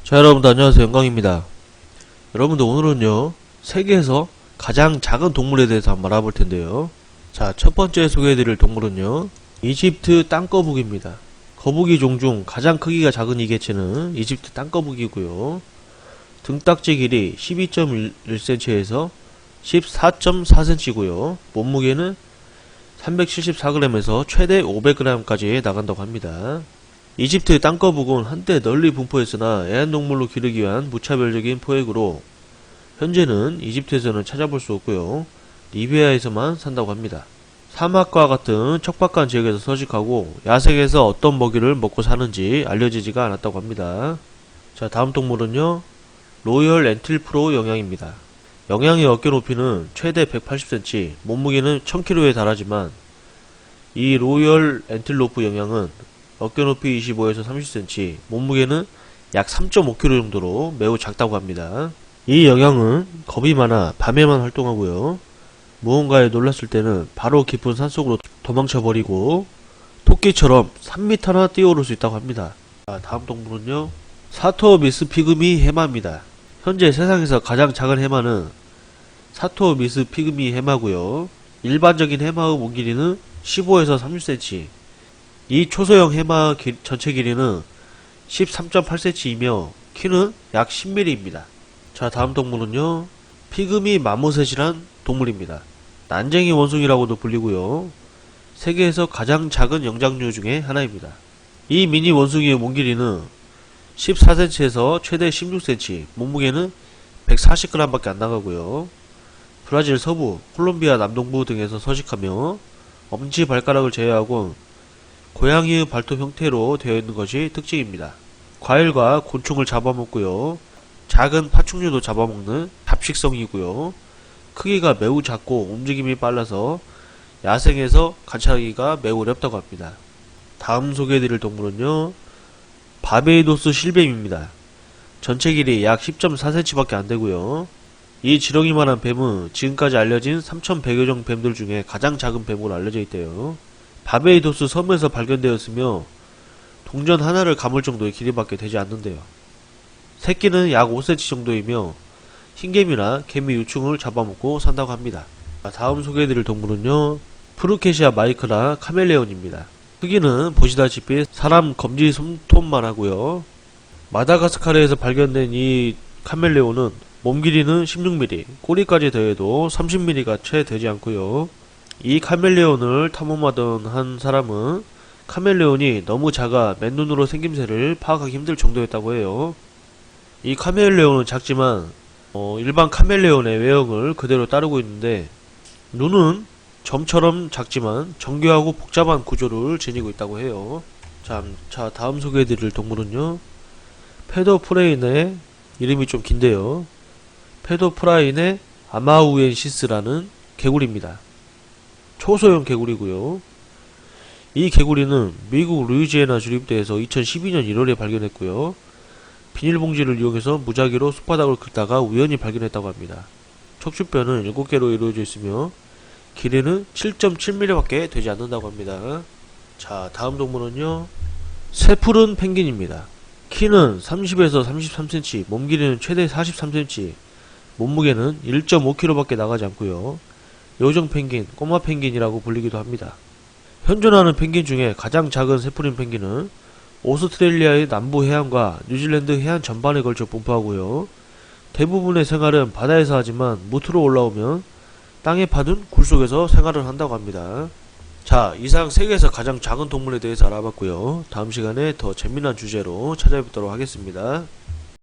자, 여러분들 안녕하세요. 영광입니다. 여러분들 오늘은요, 세계에서 가장 작은 동물에 대해서 한번 알아볼 텐데요. 자, 첫 번째 소개해드릴 동물은요, 이집트 땅거북입니다. 거북이 종 중 가장 크기가 작은 이 개체는 이집트 땅거북이고요. 등딱지 길이 12.1cm에서 14.4cm고요. 몸무게는 374g에서 최대 500g까지 나간다고 합니다. 이집트 땅거북은 한때 널리 분포했으나 애완동물로 기르기 위한 무차별적인 포획으로 현재는 이집트에서는 찾아볼 수 없고요. 리비아에서만 산다고 합니다. 사막과 같은 척박한 지역에서 서식하고 야생에서 어떤 먹이를 먹고 사는지 알려지지가 않았다고 합니다. 자, 다음 동물은요, 로열 엔틸프로 영양입니다. 영양의 어깨 높이는 최대 180cm, 몸무게는 1000kg에 달하지만 이 로열 엔틸로프 영양은 어깨 높이 25에서 30cm, 몸무게는 약 3.5kg 정도로 매우 작다고 합니다. 이 영양은 겁이 많아 밤에만 활동하고요. 무언가에 놀랐을 때는 바로 깊은 산속으로 도망쳐버리고 토끼처럼 3m나 뛰어오를 수 있다고 합니다. 자, 다음 동물은요, 사토미스 피그미 해마입니다. 현재 세상에서 가장 작은 해마는 사토미스 피그미 해마고요. 일반적인 해마의 몸 길이는 15에서 30cm, 이 초소형 해마 전체 길이는 13.8cm이며 키는 약 10mm입니다. 자, 다음 동물은요, 피그미 마모셋이란 동물입니다. 난쟁이 원숭이라고도 불리고요. 세계에서 가장 작은 영장류 중에 하나입니다. 이 미니 원숭이의 몸 길이는 14cm에서 최대 16cm, 몸무게는 140g 밖에 안 나가고요. 브라질 서부, 콜롬비아 남동부 등에서 서식하며 엄지발가락을 제외하고 고양이의 발톱 형태로 되어 있는 것이 특징입니다. 과일과 곤충을 잡아먹고요. 작은 파충류도 잡아먹는 잡식성이고요. 크기가 매우 작고 움직임이 빨라서 야생에서 관찰하기가 매우 어렵다고 합니다. 다음 소개해드릴 동물은요, 바베이도스 실뱀입니다. 전체 길이 약 10.4cm 밖에 안되고요. 이 지렁이만한 뱀은 지금까지 알려진 3100여 종 뱀들 중에 가장 작은 뱀으로 알려져 있대요. 바베이도스 섬에서 발견되었으며 동전 하나를 감을 정도의 길이밖에 되지 않는데요. 새끼는 약 5cm 정도이며 흰개미나 개미 유충을 잡아먹고 산다고 합니다. 다음 소개해드릴 동물은요, 프루케시아 마이크라 카멜레온입니다. 크기는 보시다시피 사람 검지 손톱만 하고요. 마다가스카르에서 발견된 이 카멜레온은 몸 길이는 16mm, 꼬리까지 더해도 30mm가 채 되지 않고요. 이 카멜레온을 탐험하던 한 사람은 카멜레온이 너무 작아 맨눈으로 생김새를 파악하기 힘들 정도였다고 해요. 이 카멜레온은 작지만 일반 카멜레온의 외형을 그대로 따르고 있는데 눈은 점처럼 작지만 정교하고 복잡한 구조를 지니고 있다고 해요. 자, 다음 소개해드릴 동물은요, 페도프레인의, 이름이 좀 긴데요, 페도프라인의 아마우엔시스라는 개구리입니다. 초소형 개구리고요. 이 개구리는 미국 루이지애나 주립대에서 2012년 1월에 발견했고요. 비닐봉지를 이용해서 무작위로 숲바닥을 긁다가 우연히 발견했다고 합니다. 척추뼈는 7개로 이루어져 있으며 길이는 7.7mm 밖에 되지 않는다고 합니다. 자, 다음 동물은요, 새푸른 펭귄입니다. 키는 30에서 33cm, 몸 길이는 최대 43cm, 몸무게는 1.5kg 밖에 나가지 않고요. 요정 펭귄, 꼬마 펭귄이라고 불리기도 합니다. 현존하는 펭귄 중에 가장 작은 새푸른 펭귄은 오스트레일리아의 남부 해안과 뉴질랜드 해안 전반에 걸쳐 분포하고요. 대부분의 생활은 바다에서 하지만 무트로 올라오면 땅에 파둔 굴 속에서 생활을 한다고 합니다. 자, 이상 세계에서 가장 작은 동물에 대해서 알아봤고요. 다음 시간에 더 재미난 주제로 찾아뵙도록 하겠습니다.